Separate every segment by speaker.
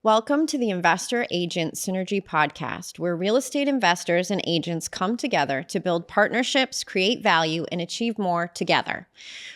Speaker 1: Welcome to the Investor Agent Synergy Podcast, where real estate investors and agents come together to build partnerships, create value, and achieve more together.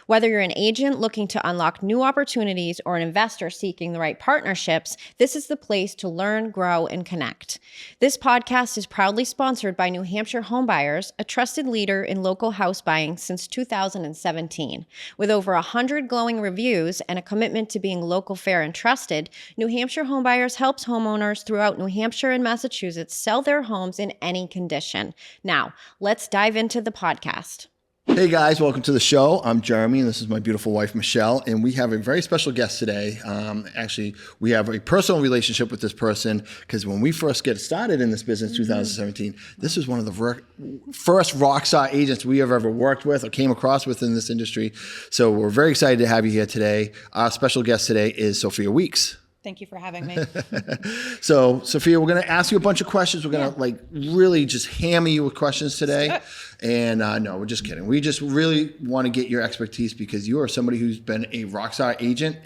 Speaker 1: Whether you're an agent looking to unlock new opportunities or an investor seeking the right partnerships, this is the place to learn, grow, and connect. This podcast is proudly sponsored by New Hampshire Homebuyers, a trusted leader in local house buying since 2017. With over 100 glowing reviews and a commitment to being local, fair, and trusted, New Hampshire Homebuyers helps homeowners throughout New Hampshire and Massachusetts sell their homes in any condition. Now, let's dive into the podcast.
Speaker 2: Hey guys, welcome to the show. I'm Jeremy and this is my beautiful wife, Michelle, and we have a very special guest today. Actually, we have a personal relationship with this person because when we first get started in this business, 2017, this was one of the first rock star agents we have ever worked with or came across with in this industry. So we're very excited to have you here today. Our special guest today is Sophia Weeks.
Speaker 3: Thank you for having me.
Speaker 2: So, Sophia, we're going to ask you a bunch of questions. We're going to really just hammer you with questions today. And no, we're just kidding. We just really want to get your expertise because you are somebody who's been a rockstar agent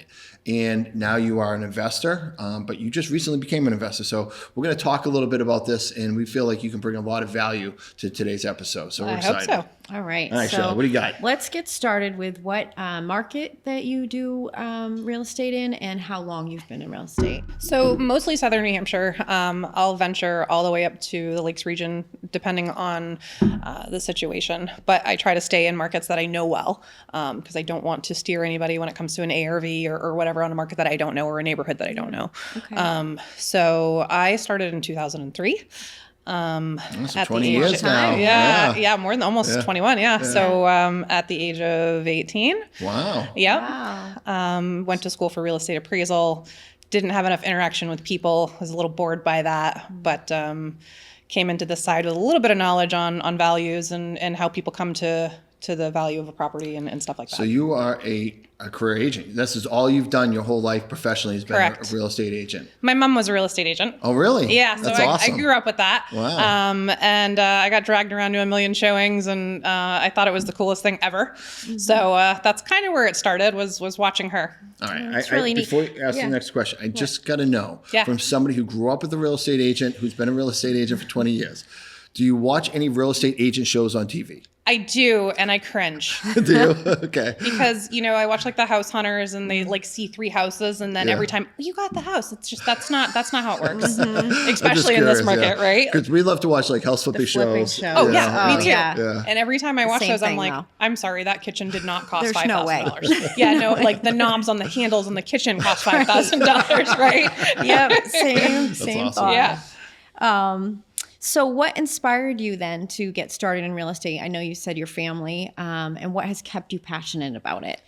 Speaker 2: and now you are an investor, but you just recently became an investor. So we're going to talk a little bit about this and we feel like you can bring a lot of value to today's episode. So we're excited.
Speaker 3: I hope so.
Speaker 1: All right.
Speaker 2: All right, Shelly, what do you got?
Speaker 1: Let's get started with what market that you do real estate in and how long you've been in real estate.
Speaker 3: So mostly Southern New Hampshire. I'll venture all the way up to the Lakes region, depending on the situation. But I try to stay in markets that I know well because I don't want to steer anybody when it comes to an ARV or whatever on a market that I don't know or a neighborhood that I don't know.
Speaker 1: Okay.
Speaker 3: So I started in 2003.
Speaker 2: So
Speaker 3: at
Speaker 2: 20
Speaker 3: the age
Speaker 2: years
Speaker 3: of,
Speaker 2: now.
Speaker 3: Yeah, more than almost 21. Yeah. So at the age of 18.
Speaker 2: Wow.
Speaker 3: Yep.
Speaker 1: Wow.
Speaker 3: Went to school for real estate appraisal. Didn't have enough interaction with people. Was a little bored by that, but came into this side with a little bit of knowledge on values and how people come to the value of a property and stuff like that.
Speaker 2: So you are a career agent. This is all you've done your whole life professionally has been
Speaker 3: Correct.
Speaker 2: a real estate agent.
Speaker 3: My mom was a real estate agent.
Speaker 2: Oh, really?
Speaker 3: Yeah, so
Speaker 2: That's
Speaker 3: I
Speaker 2: awesome.
Speaker 3: grew up with that.
Speaker 2: Wow.
Speaker 3: And I got dragged around to a million showings, and I thought it was the coolest thing ever. Mm-hmm. So that's kind of where it started, was watching her.
Speaker 2: All right.
Speaker 1: That's really neat.
Speaker 2: Before you ask the next question, I just got to know from somebody who grew up with a real estate agent, who's been a real estate agent for 20 years, do you watch any real estate agent shows on TV?
Speaker 3: I do, and I cringe.
Speaker 2: Do you? Okay.
Speaker 3: Because, I watch like the house hunters and they see 3 houses and then every time, you got the house. It's just, that's not how it works. Mm-hmm. Especially in this market, right?
Speaker 2: Because we love to watch like house flipping shows.
Speaker 3: Oh, yeah, me too.
Speaker 1: Yeah.
Speaker 3: And every time I watch those, I'm like, I'm sorry, that kitchen did not cost $5,000. Yeah, no, like the knobs on the handles on the kitchen cost $5,000, right?
Speaker 1: Yep, same
Speaker 2: awesome.
Speaker 1: thought.
Speaker 3: Yeah.
Speaker 1: So what inspired you then to get started in real estate? I know you said your family, and what has kept you passionate about it?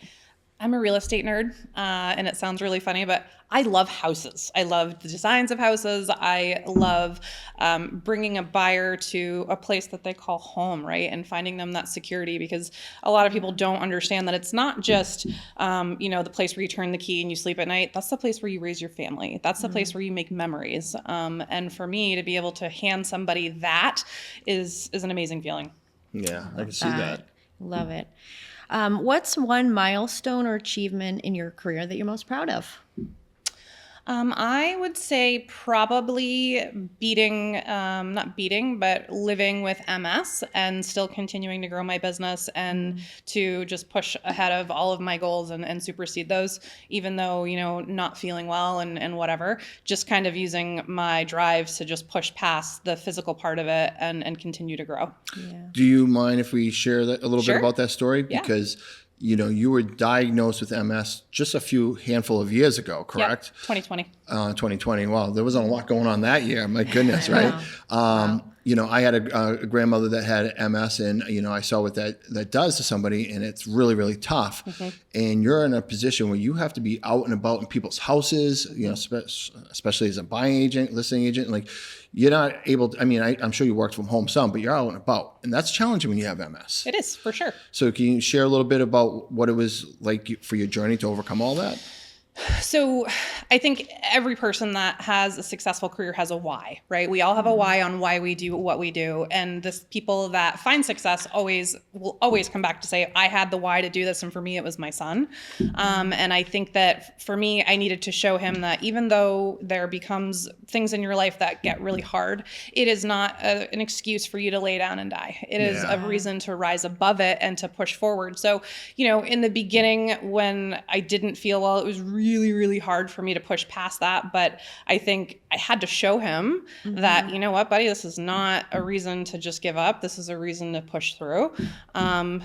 Speaker 3: I'm a real estate nerd, and it sounds really funny, but I love houses. I love the designs of houses. I love bringing a buyer to a place that they call home, right? And finding them that security, because a lot of people don't understand that it's not just, the place where you turn the key and you sleep at night. That's the place where you raise your family. That's the place where you make memories. And for me to be able to hand somebody that is an amazing feeling.
Speaker 2: Yeah, I can see that.
Speaker 1: Love it. What's one milestone or achievement in your career that you're most proud of?
Speaker 3: I would say probably but living with MS and still continuing to grow my business and to just push ahead of all of my goals and supersede those, even though, not feeling well and whatever, just kind of using my drive to just push past the physical part of it and continue to grow.
Speaker 1: Yeah.
Speaker 2: Do you mind if we share that a little bit about that story?
Speaker 3: Yeah.
Speaker 2: Because you were diagnosed with MS just a handful of years ago, correct?
Speaker 3: Yep, 2020.
Speaker 2: 2020. Wow, there wasn't a lot going on that year. My goodness, right?
Speaker 1: Wow.
Speaker 2: I had a grandmother that had MS, and I saw what that does to somebody, and it's really, really tough. Mm-hmm. And you're in a position where you have to be out and about in people's houses, especially as a buying agent, listing agent, like. You're not able to, I'm sure you worked from home some, but you're out and about. And that's challenging when you have MS.
Speaker 3: It is, for sure.
Speaker 2: So can you share a little bit about what it was like for your journey to overcome all that?
Speaker 3: So I think every person that has a successful career has a why, right? We all have a why on why we do what we do. And this people that find success will always come back to say, I had the why to do this. And for me, it was my son. And I think that for me, I needed to show him that even though there becomes things in your life that get really hard, it is not an excuse for you to lay down and die. It is a reason to rise above it and to push forward. So, in the beginning when I didn't feel well, it was really, really hard for me to push past that. But I think I had to show him that, you know what, buddy, this is not a reason to just give up. This is a reason to push through.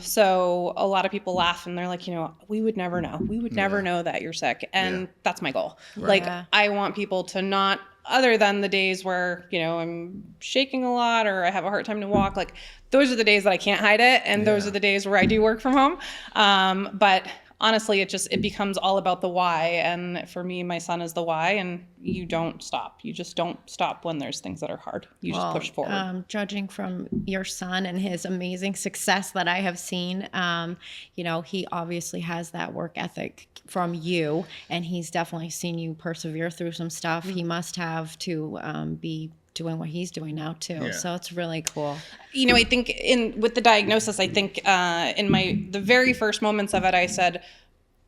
Speaker 3: So a lot of people laugh and they're like, we would never know. We would never know that you're sick. And that's my goal. Right. Like I want people to not, other than the days where, I'm shaking a lot or I have a hard time to walk, like those are the days that I can't hide it. And those are the days where I do work from home. But honestly, it becomes all about the why. And for me, my son is the why, and you don't stop. You just don't stop when there's things that are hard. You just push forward.
Speaker 1: Judging from your son and his amazing success that I have seen, he obviously has that work ethic from you, and he's definitely seen you persevere through some stuff. He must have to be doing what he's doing now too. Yeah. So it's really cool.
Speaker 3: I think with the diagnosis, I think in the very first moments of it, I said,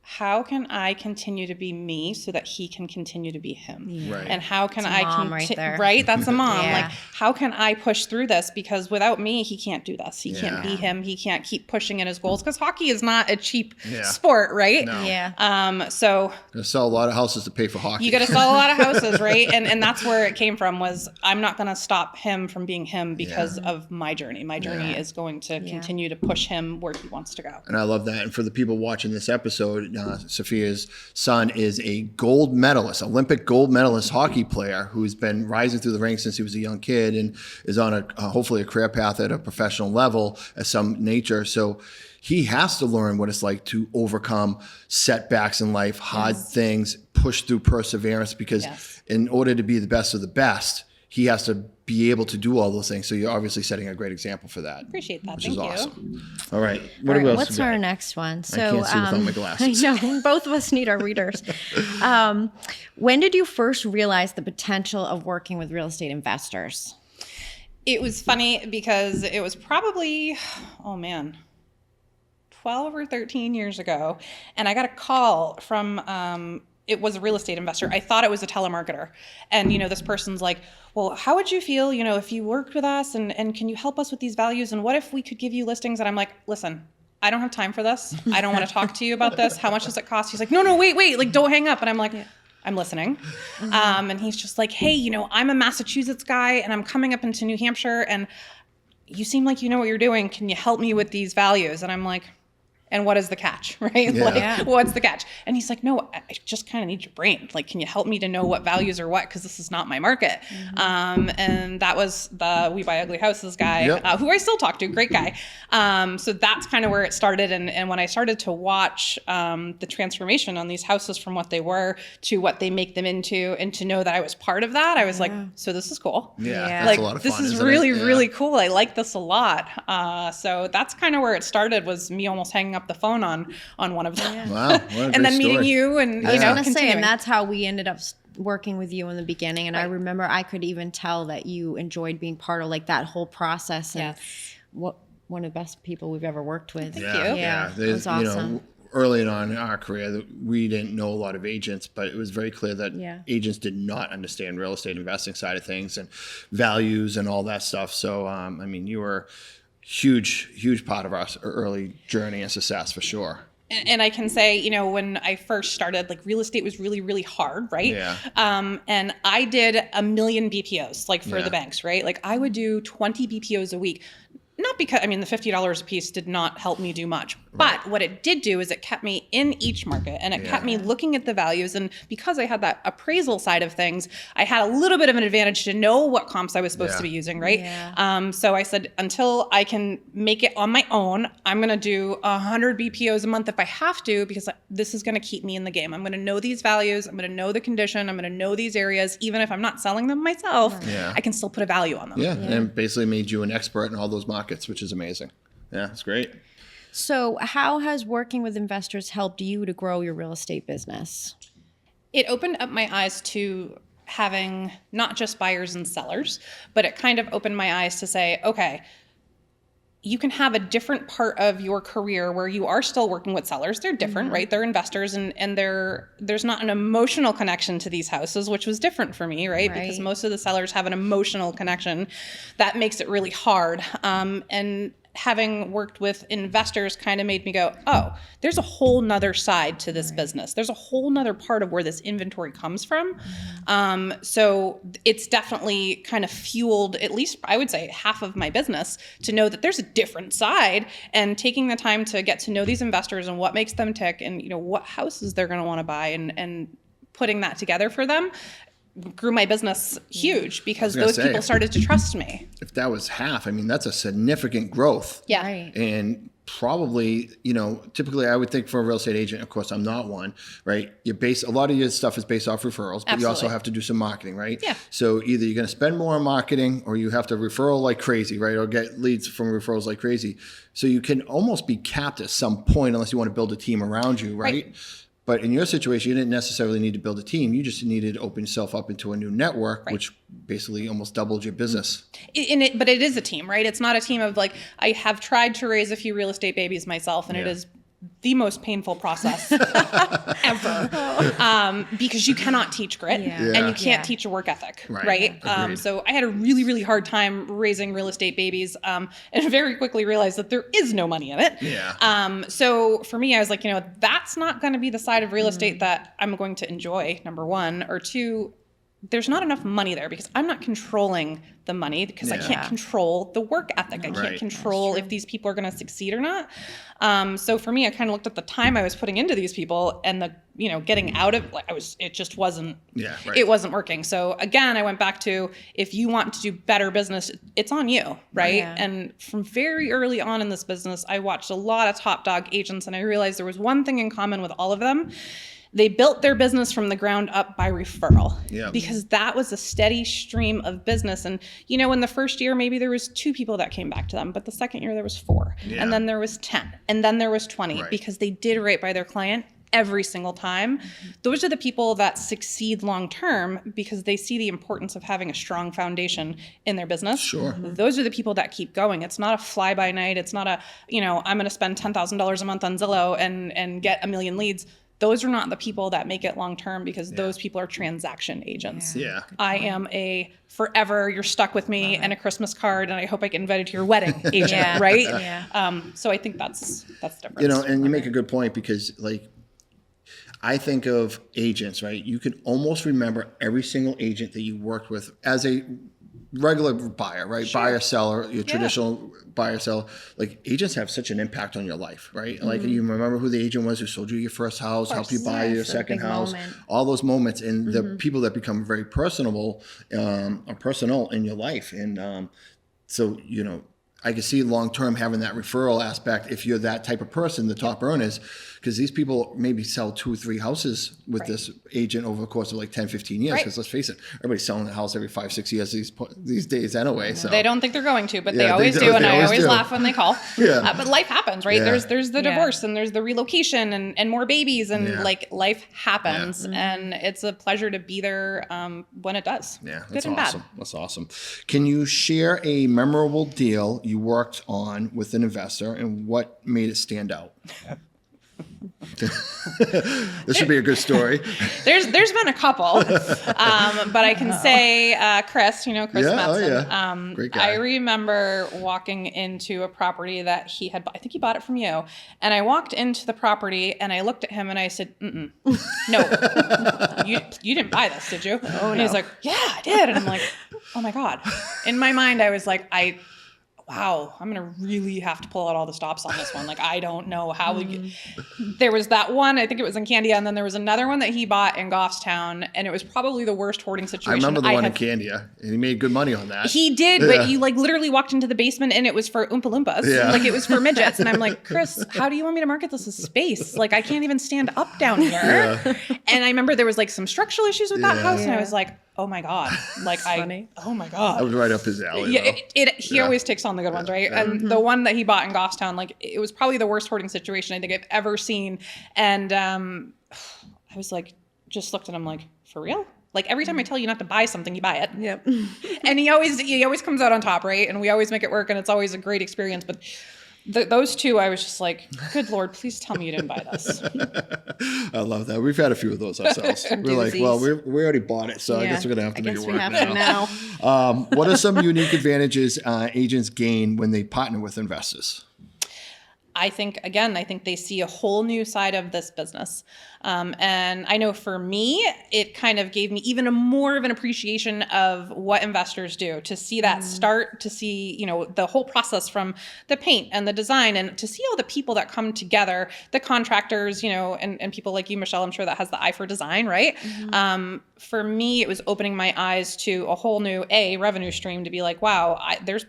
Speaker 3: how can I continue to be me so that he can continue to be him? Yeah. Right. And how can right? That's a mom. Yeah. Like, how can I push through this? Because without me, he can't do this. He can't be him. He can't keep pushing at his goals, because hockey is not a cheap sport, right?
Speaker 2: No.
Speaker 3: Yeah. So
Speaker 2: you sell a lot of houses to pay for hockey.
Speaker 3: You got to sell a lot of houses, right? And that's where it came from, was I'm not going to stop him from being him because of my journey. My journey is going to continue to push him where he wants to go.
Speaker 2: And I love that. And for the people watching this episode, Sophia's son is a gold medalist, Olympic gold medalist hockey player who's been rising through the ranks since he was a young kid and is on hopefully a career path at a professional level of some nature. So he has to learn what it's like to overcome setbacks in life, hard things, push through perseverance, because in order to be the best of the best, he has to be able to do all those things. So you're obviously setting a great example for that.
Speaker 3: Appreciate that.
Speaker 2: Which
Speaker 3: Thank
Speaker 2: is
Speaker 3: you.
Speaker 2: Awesome. All right.
Speaker 1: What's our next one?
Speaker 2: So, I can't see without my glasses.
Speaker 1: I know. Both of us need our readers. When did you first realize the potential of working with real estate investors?
Speaker 3: It was funny because it was probably, 12 or 13 years ago. And I got a call from, it was a real estate investor. I thought it was a telemarketer. And, this person's like, well, how would you feel, if you worked with us and can you help us with these values? And what if we could give you listings? And I'm like, listen, I don't have time for this. I don't want to talk to you about this. How much does it cost? He's like, no, wait, like, don't hang up. And I'm like, I'm listening. And he's just like, hey, I'm a Massachusetts guy and I'm coming up into New Hampshire and you seem like you know what you're doing. Can you help me with these values? And I'm like, and what is the catch, right? What's the catch? And he's like, no, I just kind of need your brain. Like, can you help me to know what values are what? Because this is not my market. And that was the We Buy Ugly Houses guy, who I still talk to, great guy. So that's kind of where it started. And when I started to watch the transformation on these houses from what they were to what they make them into, and to know that I was part of that, I was like, so this is cool.
Speaker 2: That's
Speaker 3: like,
Speaker 2: a lot of fun,
Speaker 3: this is really, really cool. I like this a lot. So that's kind of where it started, was me almost hanging up the phone on one of them.
Speaker 2: Wow. What a
Speaker 3: and then
Speaker 2: great
Speaker 3: meeting
Speaker 2: story.
Speaker 3: you and,
Speaker 1: I was going to say,
Speaker 3: continuing.
Speaker 1: and that's how we ended up working with you in the beginning. And I remember I could even tell that you enjoyed being part of like that whole process. And one of the best people we've ever worked with.
Speaker 3: Thank you.
Speaker 1: Yeah, it was awesome.
Speaker 2: Early on in our career, we didn't know a lot of agents, but it was very clear that agents did not understand real estate investing side of things and values and all that stuff. So, you were huge part of our early journey and success for sure.
Speaker 3: And I can say, when I first started, like, real estate was really, really hard, right?
Speaker 2: Yeah.
Speaker 3: And I did 1 million BPOs, like, for the banks, right? Like, I would do 20 BPOs a week. Not because, the $50 a piece did not help me do much. Right. But what it did do is it kept me in each market, and it kept me looking at the values. And because I had that appraisal side of things, I had a little bit of an advantage to know what comps I was supposed to be using, right? Yeah. So I said, until I can make it on my own, I'm going to do 100 BPOs a month if I have to, because this is going to keep me in the game. I'm going to know these values. I'm going to know the condition. I'm going to know these areas. Even if I'm not selling them myself, I can still put a value on them.
Speaker 2: Yeah. And basically made you an expert in all those markets, which is amazing. Yeah, it's great.
Speaker 1: So how has working with investors helped you to grow your real estate business?
Speaker 3: It opened up my eyes to having not just buyers and sellers, but it kind of opened my eyes to say, okay, you can have a different part of your career where you are still working with sellers. They're different, right? They're investors, and there's not an emotional connection to these houses, which was different for me, right? Because most of the sellers have an emotional connection that makes it really hard. And having worked with investors kind of made me go, oh, there's a whole nother side to this business. There's a whole nother part of where this inventory comes from. So it's definitely kind of fueled, at least I would say, half of my business, to know that there's a different side, and taking the time to get to know these investors and what makes them tick, and what houses they're going to want to buy, and putting that together for them grew my business huge, because those people started to trust me.
Speaker 2: If that was half, I mean, that's a significant growth.
Speaker 3: Yeah.
Speaker 1: Right.
Speaker 2: And probably, typically I would think for a real estate agent, of course I'm not one, right? A lot of your stuff is based off referrals, but you also have to do some marketing, right?
Speaker 3: Yeah.
Speaker 2: So either you're going to spend more on marketing, or you have to referral like crazy, right? Or get leads from referrals like crazy. So you can almost be capped at some point, unless you want to build a team around you, right? But in your situation, you didn't necessarily need to build a team. You just needed to open yourself up into a new network, which basically almost doubled your business.
Speaker 3: But it is a team, right? It's not a team of I have tried to raise a few real estate babies myself, and it is the most painful process ever, because you cannot teach grit and you can't teach a work ethic, right? So I had a really, really hard time raising real estate babies, and very quickly realized that there is no money in it. So for me, I was like, that's not going to be the side of real estate that I'm going to enjoy, number one. Or two, there's not enough money there, because I'm not controlling the money, because I can't control the work ethic. I can't control if these people are going to succeed or not. So for me, I kind of looked at the time I was putting into these people, and the, getting out of, it just wasn't, it wasn't working. So again, I went back to, if you want to do better business, it's on you, right? And from very early on in this business, I watched a lot of top dog agents, and I realized there was one thing in common with all of them. They built their business from the ground up by referral, because that was a steady stream of business. And, in the first year, maybe there was 2 people that came back to them, but the second year there was 4, and then there was 10, and then there was 20, because they did right by their client every single time. Those are the people that succeed long-term, because they see the importance of having a strong foundation in their business. Those are the people that keep going. It's not a fly-by-night. It's not a, I'm going to spend $10,000 a month on Zillow and get 1 million leads. Those are not the people that make it long-term, because those people are transaction agents. I am a forever, you're stuck with me, and a Christmas card, and I hope I get invited to your wedding agent, right? So I think that's different.
Speaker 2: And you make a good point, because I think of agents, right? You can almost remember every single agent that you worked with as a regular buyer, right? Buyer, seller, your traditional buyer, seller. Agents have such an impact on your life, right? You remember who the agent was who sold you your first house, helped you buy your second house, all those moments, and the people that become very personable or personal in your life. And so, I can see long-term having that referral aspect if you're that type of person, the top earners, because these people maybe sell 2 or 3 houses with this agent over the course of 10, 15 years. Because let's face it, everybody's selling a house every 5, 6 years these days anyway. So
Speaker 3: they don't think they're going to, but they always do. And I always laugh when they call. But life happens, right? There's the divorce, and there's the relocation, and more babies, and life happens. And it's a pleasure to be there when it does.
Speaker 2: That's awesome. That's awesome. Can you share a memorable deal you worked on with an investor, and what made it stand out? This should be a good story.
Speaker 3: There's been a couple, but I can say Chris Metzen.
Speaker 2: Great guy.
Speaker 3: I remember walking into a property that he had. I think he bought it from you, and I walked into the property and I looked at him and I said, "No, you didn't buy this, did you?" And he's like, "Yeah, I did." And I'm like, "Oh my god!" In my mind, I was like, wow, I'm going to really have to pull out all the stops on this one. I don't know how there was that one, I think it was in Candia, and then there was another one that he bought in Goffstown, and it was probably the worst hoarding situation.
Speaker 2: I remember the one in Candia, and he made good money on that.
Speaker 3: He did, but you literally walked into the basement, and it was for Oompa Loompas. It was for midgets, and I'm like, Chris, how do you want me to market this as space? I can't even stand up down here. And I remember there was some structural issues with that house, and I was like, oh my God. Oh my God.
Speaker 2: That was right up his alley.
Speaker 3: He always takes on the good ones, right? And the one that he bought in Goffstown, it was probably the worst hoarding situation I think I've ever seen. And I was just looked at him like, for real? Like every time I tell you not to buy something, you buy it.
Speaker 1: Yep.
Speaker 3: And he always comes out on top, right? And we always make it work, and it's always a great experience. But those two, I was just like, good Lord, please tell me you didn't buy this.
Speaker 2: I love that. We've had a few of those ourselves. We're like, well, we already bought it, so I guess we're going to have to make it work now. What are some unique advantages agents gain when they partner with investors?
Speaker 3: I think they see a whole new side of this business. And I know for me, it kind of gave me even more of an appreciation of what investors do, to see that start, to see, the whole process from the paint and the design, and to see all the people that come together, the contractors, and people like you, Michelle, I'm sure that has the eye for design, right? For me, it was opening my eyes to a whole new revenue stream, to be like, wow, there's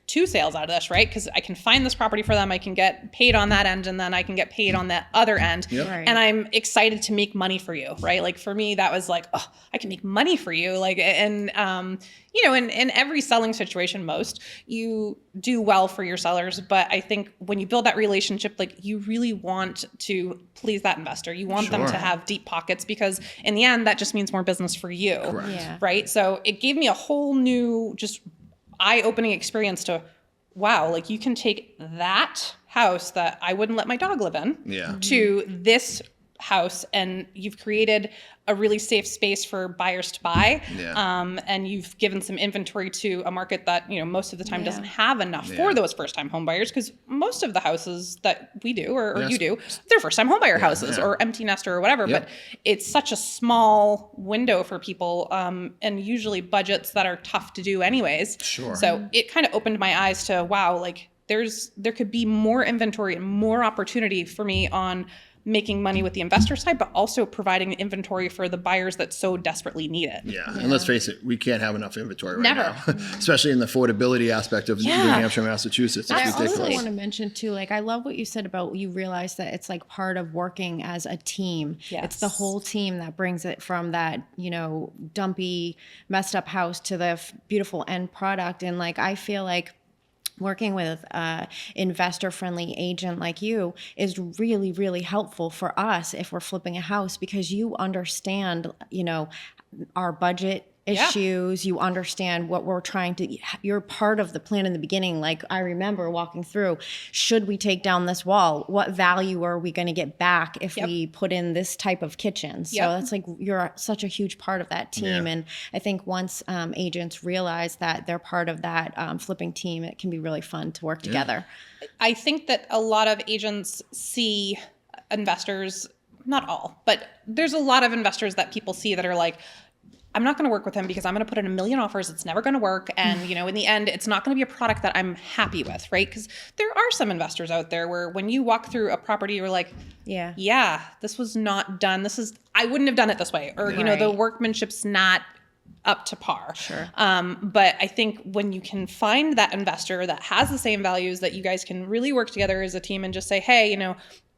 Speaker 3: two sales out of this, right? Because I can find this property for them, I can get paid on that end, and then I can get paid on that other end.
Speaker 2: Yep.
Speaker 1: Right.
Speaker 3: And I'm excited to make money for you, right? Like for me, that was like, oh, I can make money for you. Like, and in every selling situation, you do well for your sellers. But I think when you build that relationship, like you really want to please that investor. You want them to have deep pockets, because in the end, that just means more business for you.
Speaker 2: Correct.
Speaker 1: Yeah.
Speaker 3: Right? So it gave me a whole new, just eye-opening experience to, wow, like you can take that house that I wouldn't let my dog live in to this house, and you've created a really safe space for buyers to buy. And you've given some inventory to a market that, most of the time doesn't have enough for those first-time home buyers, because most of the houses that we do or you do, they're first-time home buyer houses or empty nester or whatever. But it's such a small window for people, and usually budgets that are tough to do anyways.
Speaker 2: Sure.
Speaker 3: So it kind of opened my eyes to, wow, like there could be more inventory and more opportunity for me on making money with the investor side, but also providing inventory for the buyers that so desperately need it.
Speaker 2: Yeah. And let's face it, we can't have enough inventory right
Speaker 3: Never.
Speaker 2: now, especially in the affordability aspect of New Hampshire, Massachusetts. It's
Speaker 1: I
Speaker 2: ridiculous.
Speaker 1: also want to mention too, like I love what you said about you realize that it's like part of working as a team.
Speaker 3: Yes.
Speaker 1: It's the whole team that brings it from that, dumpy, messed up house to the beautiful end product. And like I feel like working with an investor-friendly agent like you is really, really helpful for us if we're flipping a house, because you understand, our budget issues. You understand what we're trying to, you're part of the plan in the beginning. Like I remember walking through, should we take down this wall? What value are we going to get back if we put in this type of kitchen? So that's like, you're such a huge part of that team. And I think once agents realize that they're part of that flipping team, it can be really fun to work together.
Speaker 3: I think that a lot of agents see investors, not all, but there's a lot of investors that people see that are like, I'm not going to work with him because I'm going to put in 1 million offers. It's never going to work. And, in the end, it's not going to be a product that I'm happy with, right? Because there are some investors out there where when you walk through a property, you're like, yeah, this was not done. I wouldn't have done it this way. Or, the workmanship's not up to par.
Speaker 1: Sure.
Speaker 3: But I think when you can find that investor that has the same values, that you guys can really work together as a team and just say, hey,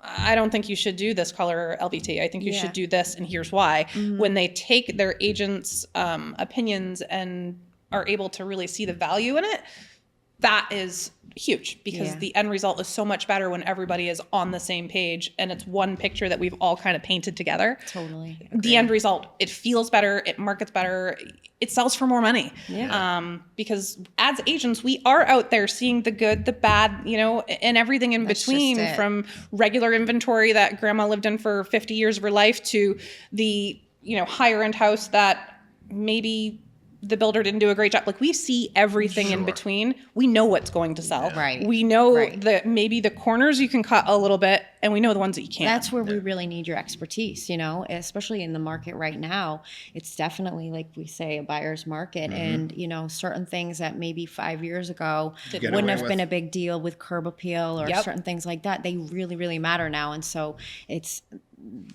Speaker 3: I don't think you should do this color LVT. I think you should do this, and here's why. When they take their agents' opinions and are able to really see the value in it, that is huge, because the end result is so much better when everybody is on the same page and it's one picture that we've all kind of painted together.
Speaker 1: Totally.
Speaker 3: The end result, it feels better, it markets better, it sells for more money. Because as agents, we are out there seeing the good, the bad, and everything in between, from regular inventory that grandma lived in for 50 years of her life to the, higher end house that maybe the builder didn't do a great job. Like we see everything in between. We know what's going to sell.
Speaker 1: Right.
Speaker 3: We know that maybe the corners you can cut a little bit, and we know the ones that you can't.
Speaker 1: That's where we really need your expertise, especially in the market right now. It's definitely, like we say, a buyer's market. And, certain things that maybe 5 years ago wouldn't have been a big deal with curb appeal or certain things like that, they really, really matter now. And so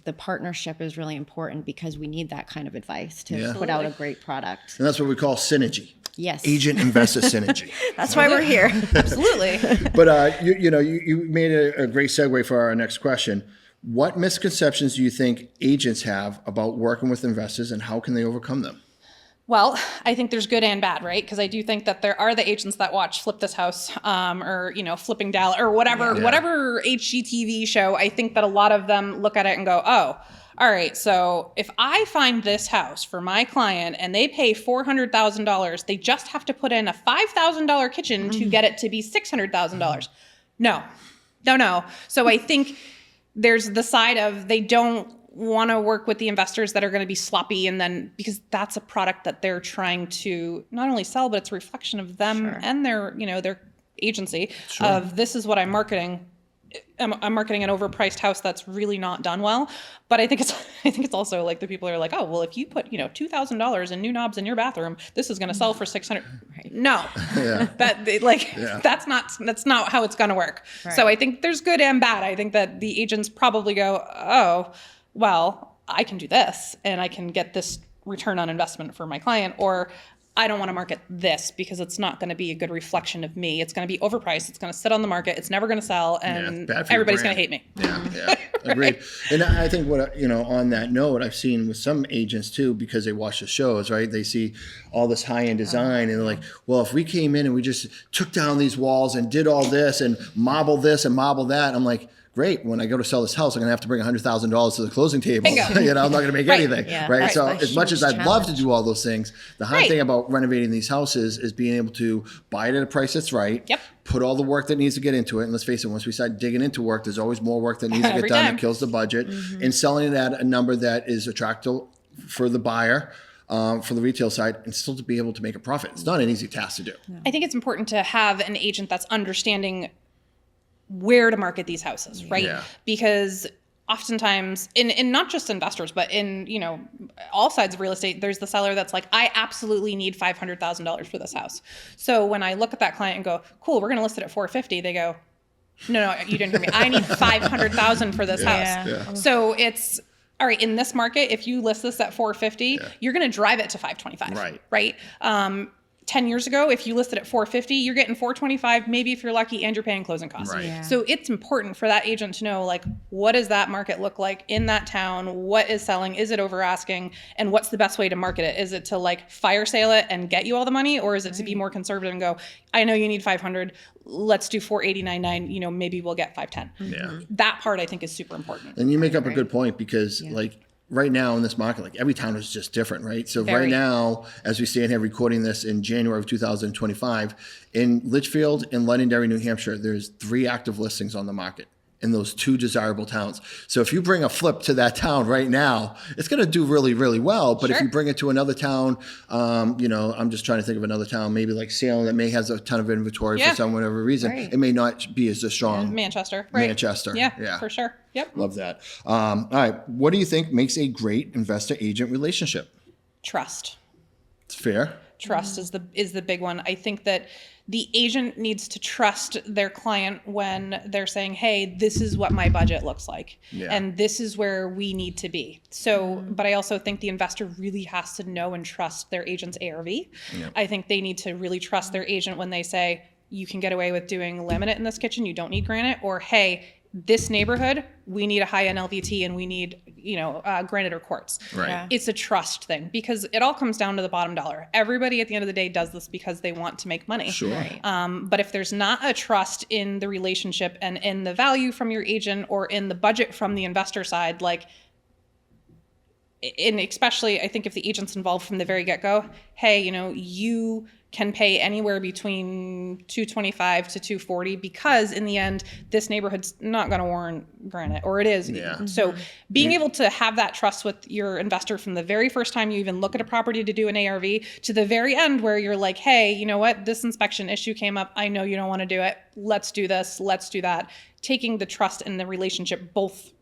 Speaker 1: the partnership is really important, because we need that kind of advice to put out a great product.
Speaker 2: And that's what we call synergy.
Speaker 1: Yes.
Speaker 2: Agent investor synergy.
Speaker 1: That's why we're here.
Speaker 3: Absolutely.
Speaker 2: But you made a great segue for our next question. What misconceptions do you think agents have about working with investors, and how can they overcome them?
Speaker 3: Well, I think there's good and bad, right? Because I do think that there are the agents that watch Flip This House, or, Flipping Dallas, or whatever HGTV show. I think that a lot of them look at it and go, oh, all right, so if I find this house for my client and they pay $400,000, they just have to put in a $5,000 kitchen to get it to be $600,000. No. So I think there's the side of they don't want to work with the investors that are going to be sloppy, and then because that's a product that they're trying to not only sell, but it's a reflection of them and their agency of this is what I'm marketing. I'm marketing an overpriced house that's really not done well. But I think it's also like the people are like, oh, well, if you put $2,000 in new knobs in your bathroom, this is going to sell for $600. Right. No, that's not how it's going to work. Right. So I think there's good and bad. I think that the agents probably go, oh, well, I can do this and I can get this return on investment for my client, or I don't want to market this because it's not going to be a good reflection of me. It's going to be overpriced. It's going to sit on the market. It's never going to sell, and everybody's going to hate me.
Speaker 2: Yeah, agreed. And I think on that note, I've seen with some agents too, because they watch the shows, right? They see all this high-end design, and they're like, well, if we came in and we just took down these walls and did all this and marble this and marble that, I'm like, great. When I go to sell this house, I'm going to have to bring $100,000 to the closing table. I'm not going to make anything. Yeah. Right. So as much as I'd love to do all those things, the hard thing about renovating these houses is being able to buy it at a price that's right. Yep. Put all the work that needs to get into it. And let's face it, once we start digging into work, there's always more work that needs to get done that kills the budget. Mm-hmm. And selling it at a number that is attractive for the buyer, for the retail side, and still to be able to make a profit. It's not an easy task to do.
Speaker 3: No. I think it's important to have an agent that's understanding where to market these houses, right? Yeah. Because oftentimes, in not just investors, but in all sides of real estate, there's the seller that's like, I absolutely need $500,000 for this house. So when I look at that client and go, cool, we're going to list it at $450, they go, no, you didn't hear me. I need $500,000 for this house. Yeah. So it's all right. In this market, if you list this at $450, you're going to drive it to $525, right? 10 years ago, if you listed at $450, you're getting $425, maybe if you're lucky, and you're paying closing costs. Right. Yeah. So it's important for that agent to know, like, what does that market look like in that town? What is selling? Is it over asking? And what's the best way to market it? Is it to like fire sale it and get you all the money? Or is it to be more conservative and go, I know you need 500, let's do 489.9, maybe we'll get 510. Yeah. That part I think is super important.
Speaker 2: And you make up a good point because right now in this market, like every town is just different, right? So right now, as we stand here recording this in January of 2025, in Litchfield and Londonderry, New Hampshire, there's 3 active listings on the market in those 2 desirable towns. So if you bring a flip to that town right now, it's going to do really, really well. But if you bring it to another town, I'm just trying to think of another town, maybe like Salem that may has a ton of inventory for some whatever reason. Right. It may not be as strong.
Speaker 3: Manchester. Right.
Speaker 2: Manchester.
Speaker 3: Yeah, for sure. Yep.
Speaker 2: Love that. All right. What do you think makes a great investor-agent relationship?
Speaker 3: Trust.
Speaker 2: It's fair.
Speaker 3: Trust is the big one. I think that the agent needs to trust their client when they're saying, hey, this is what my budget looks like. Yeah. And this is where we need to be. So, but I also think the investor really has to know and trust their agent's ARV. Yep. I think they need to really trust their agent when they say, you can get away with doing laminate in this kitchen, you don't need granite, or hey, this neighborhood, we need a high-end LVT and we need, granite or quartz. Right. Yeah. It's a trust thing because it all comes down to the bottom dollar. Everybody at the end of the day does this because they want to make money. Sure. Right. But if there's not a trust in the relationship and in the value from your agent or in the budget from the investor side, and especially I think if the agent's involved from the very get-go, hey, you can pay anywhere between $225 to $240 because in the end, this neighborhood's not going to warrant granite, or it is. Yeah. So being able to have that trust with your investor from the very first time you even look at a property to do an ARV to the very end where you're like, hey, you know what? This inspection issue came up. I know you don't want to do it. Let's do this. Let's do that. Taking the trust and the relationship both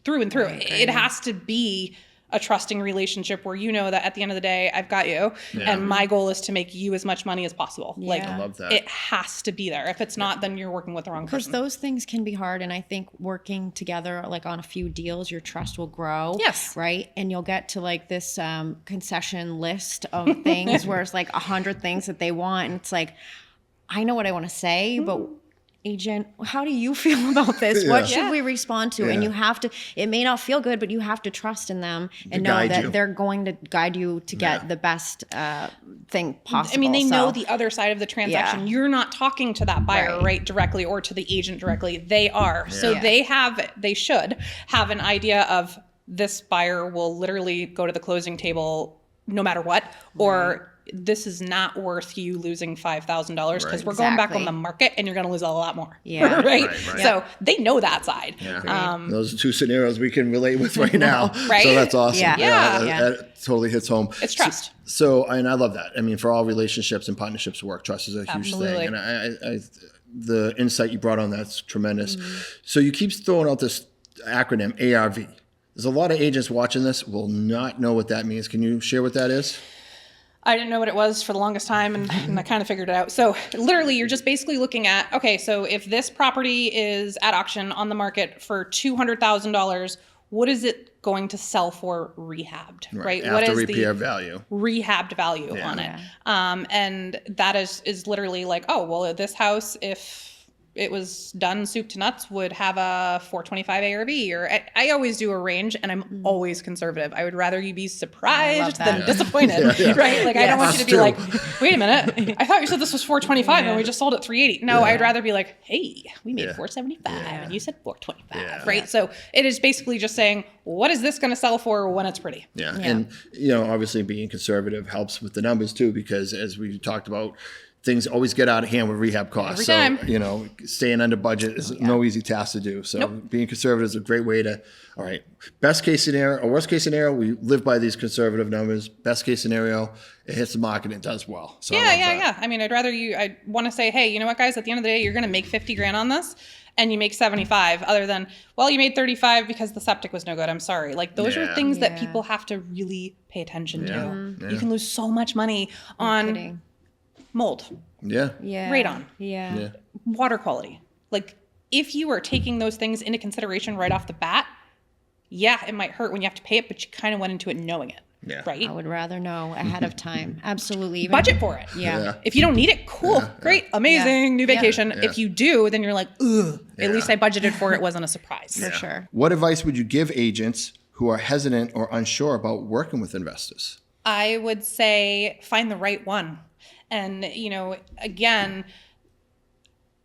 Speaker 3: through and through. Right. It has to be a trusting relationship where that at the end of the day, I've got you and my goal is to make you as much money as possible. Yeah. I love that. It has to be there. If it's not, then you're working with the wrong person.
Speaker 1: Because those things can be hard. And I think working together, on a few deals, your trust will grow. Yes. Right. And you'll get to this concession list of things where it's 100 things that they want. And it's I know what I want to say, but agent, how do you feel about this? Yeah. What should we respond to? Yeah. And you have to, it may not feel good, but you have to trust in them and know that they're going to guide you to get the best thing possible.
Speaker 3: I mean, they know the other side of the transaction. Yeah. You're not talking to that buyer right directly or to the agent directly. They are. Yeah. So they should have an idea of this buyer will literally go to the closing table no matter what, or this is not worth you losing $5,000 because we're going back on the market and you're going to lose a lot more.
Speaker 1: Yeah.
Speaker 3: Right? So they know that side.
Speaker 2: Yeah. Those are two scenarios we can relate with right now.
Speaker 3: Right?
Speaker 2: So that's awesome.
Speaker 1: Yeah.
Speaker 2: That totally hits home.
Speaker 3: It's trust.
Speaker 2: So, and I love that. I mean, for all relationships and partnerships to work, trust is a huge
Speaker 3: Absolutely.
Speaker 2: thing. And I the insight you brought on that's tremendous. So you keep throwing out this acronym ARV. There's a lot of agents watching this will not know what that means. Can you share what that is?
Speaker 3: I didn't know what it was for the longest time, and I kind of figured it out. So literally, you're just basically looking at, okay, so if this property is at auction on the market for $200,000, what is it going to sell for rehabbed, right?
Speaker 2: After
Speaker 3: What is
Speaker 2: repair
Speaker 3: the
Speaker 2: value.
Speaker 3: rehabbed value on it? And that is literally like, oh, well, this house, if it was done soup to nuts, would have a 425 ARV, or I always do a range, and I'm always conservative. I would rather you be surprised than disappointed, right? Like I don't want you to be like, wait a minute, I thought you said this was 425 and we just sold it 380. No, I'd rather be like, hey, we made 475 and you said 425, right? So it is basically just saying, what is this going to sell for when it's pretty?
Speaker 2: Yeah. And, you know, obviously being conservative helps with the numbers too, because as we talked about, things always get out of hand with rehab costs.
Speaker 3: Every time.
Speaker 2: So, you know, staying under budget is no easy task to do. So being conservative is a great way to, all right, best case scenario or worst case scenario, we live by these conservative numbers. Best case scenario, it hits the market and it does well. So
Speaker 3: Yeah. I mean, I want to say, hey, you know what, guys, at the end of the day, you're going to make 50 grand on this and you make 75, other than, well, you made 35 because the septic was no good. I'm sorry. Like those are things that people have to really pay attention to. You can lose so much money on mold. Radon. Water quality. Like if you are taking those things into consideration right off the bat, it might hurt when you have to pay it, but you kind of went into it knowing it. Right?
Speaker 1: I would rather know ahead of time. Absolutely. Even
Speaker 3: budget for it. If you don't need it, cool, great, amazing, new vacation. If you do, then you're like, ugh, at least I budgeted for it. Wasn't a surprise.
Speaker 1: For sure.
Speaker 2: What advice would you give agents who are hesitant or unsure about working with investors?
Speaker 3: I would say find the right one. And, you know, again,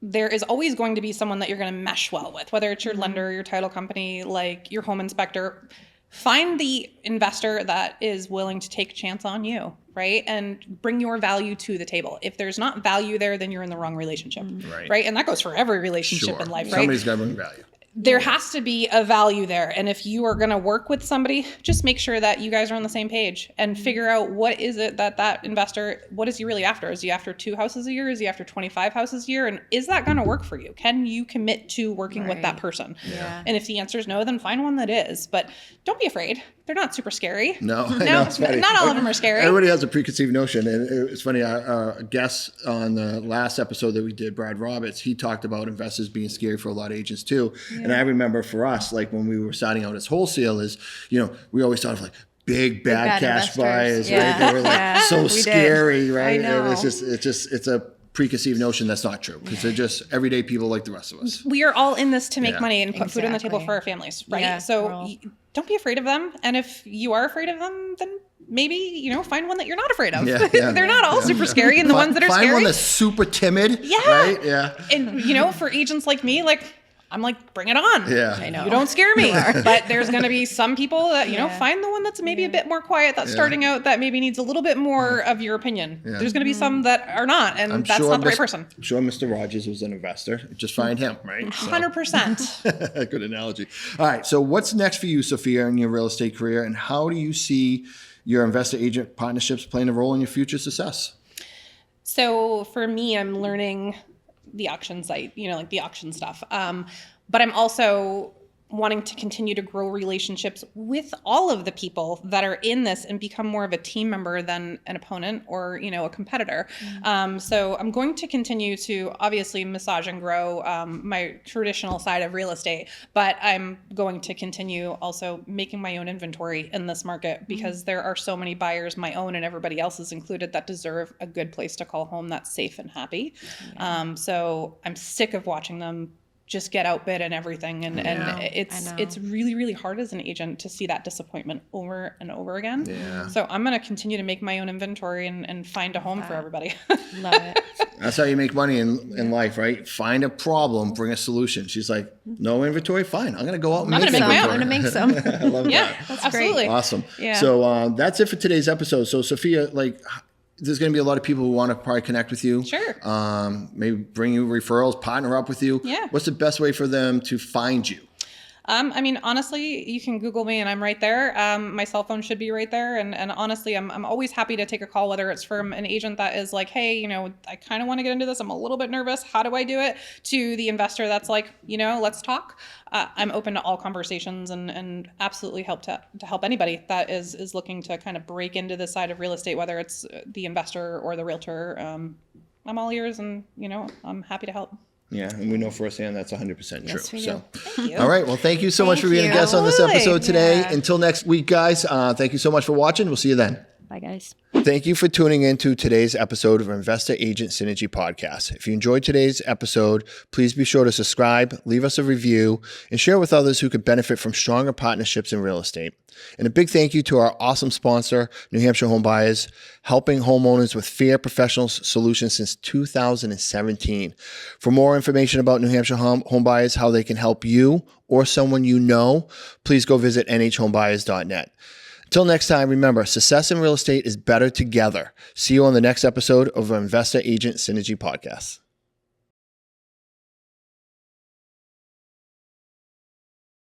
Speaker 3: there is always going to be someone that you're going to mesh well with, whether it's your lender, your title company, like your home inspector. Find the investor that is willing to take a chance on you, right? And bring your value to the table. If there's not value there, then you're in the wrong relationship, right? And that goes for every relationship in life, right?
Speaker 2: Somebody's got to bring value.
Speaker 3: There has to be a value there. And if you are going to work with somebody, just make sure that you guys are on the same page and figure out what is it that investor, what is he really after? Is he after 2 houses a year? Is he after 25 houses a year? And is that going to work for you? Can you commit to working with that person? And if the answer is no, then find one that is. But don't be afraid. They're not super scary.
Speaker 2: No,
Speaker 3: it's funny. Not all of them are scary.
Speaker 2: Everybody has a preconceived notion. And it's funny, our guest on the last episode that we did, Brad Roberts, he talked about investors being scary for a lot of agents too. And I remember for us, like when we were starting out as wholesalers, you know, we always thought of like big bad cash buyers, right? They were like so scary, right? And it's a preconceived notion that's not true, because they're just everyday people like the rest of us.
Speaker 3: We are all in this to make money and put food on the table for our families, right? So don't be afraid of them. And if you are afraid of them, then maybe, you know, find one that you're not afraid of. They're not all super scary. And the ones that are scary.
Speaker 2: Find one that's super timid. Right?
Speaker 3: And, you know, for agents like me, like, I'm like, bring it on.
Speaker 1: I know.
Speaker 3: You don't scare me. But there's going to be some people that, you know, find the one that's maybe a bit more quiet, that's starting out, that maybe needs a little bit more of your opinion. There's going to be some that are not, and that's not the right person.
Speaker 2: I'm sure Mr. Rogers was an investor. Just find him, right?
Speaker 3: 100%.
Speaker 2: Good analogy. All right. So what's next for you, Sophia, in your real estate career, and how do you see your investor agent partnerships playing a role in your future success?
Speaker 3: So for me, I'm learning the auction site, you know, like the auction stuff. But I'm also wanting to continue to grow relationships with all of the people that are in this and become more of a team member than an opponent or, you know, a competitor. So I'm going to continue to obviously massage and grow my traditional side of real estate, but I'm going to continue also making my own inventory in this market, because there are so many buyers, my own and everybody else's included, that deserve a good place to call home that's safe and happy. So I'm sick of watching them just get outbid and everything. And
Speaker 1: I know.
Speaker 3: it's really, really hard as an agent to see that disappointment over and over again.
Speaker 2: Yeah.
Speaker 3: So I'm going to continue to make my own inventory and find a home for everybody.
Speaker 1: Love it.
Speaker 2: That's how you make money in life, right? Find a problem, bring a solution. She's like, no inventory? Fine. I'm going to go out and
Speaker 3: I'm
Speaker 2: make
Speaker 3: gonna make my own.
Speaker 1: I'm
Speaker 2: inventory.
Speaker 1: going to make some.
Speaker 2: I love
Speaker 3: Yeah,
Speaker 2: that.
Speaker 3: absolutely.
Speaker 2: Awesome.
Speaker 3: Yeah.
Speaker 2: So that's it for today's episode. So Sophia, like, there's going to be a lot of people who want to probably connect with you.
Speaker 3: Sure.
Speaker 2: Maybe bring you referrals, partner up with you.
Speaker 3: Yeah.
Speaker 2: What's the best way for them to find you?
Speaker 3: I mean, honestly, you can Google me and I'm right there. My cell phone should be right there. And honestly, I'm always happy to take a call, whether it's from an agent that is like, hey, you know, I kind of want to get into this. I'm a little bit nervous. How do I do it? To the investor that's like, you know, let's talk. I'm open to all conversations and absolutely to help anybody that is looking to kind of break into this side of real estate, whether it's the investor or the realtor. I'm all ears and, you know, I'm happy to help.
Speaker 2: Yeah, and we know firsthand that's 100% true.
Speaker 1: Yes, we do.
Speaker 2: So,
Speaker 3: Thank you.
Speaker 2: all right. Well, thank you so much for
Speaker 1: Thank
Speaker 2: being a
Speaker 1: you.
Speaker 2: guest on this
Speaker 3: Absolutely.
Speaker 2: episode today.
Speaker 1: Yeah.
Speaker 2: Until next week, guys, thank you so much for watching. We'll see you then.
Speaker 1: Bye, guys.
Speaker 2: Thank you for tuning into today's episode of Investor Agent Synergy Podcast. If you enjoyed today's episode, please be sure to subscribe, leave us a review, and share with others who could benefit from stronger partnerships in real estate. And a big thank you to our awesome sponsor, New Hampshire Home Buyers, helping homeowners with fair professional solutions since 2017. For more information about New Hampshire Home Buyers, how they can help you or someone you know, please go visit nhomebuyers.net. Until next time, remember, success in real estate is better together. See you on the next episode of Investor Agent Synergy Podcast.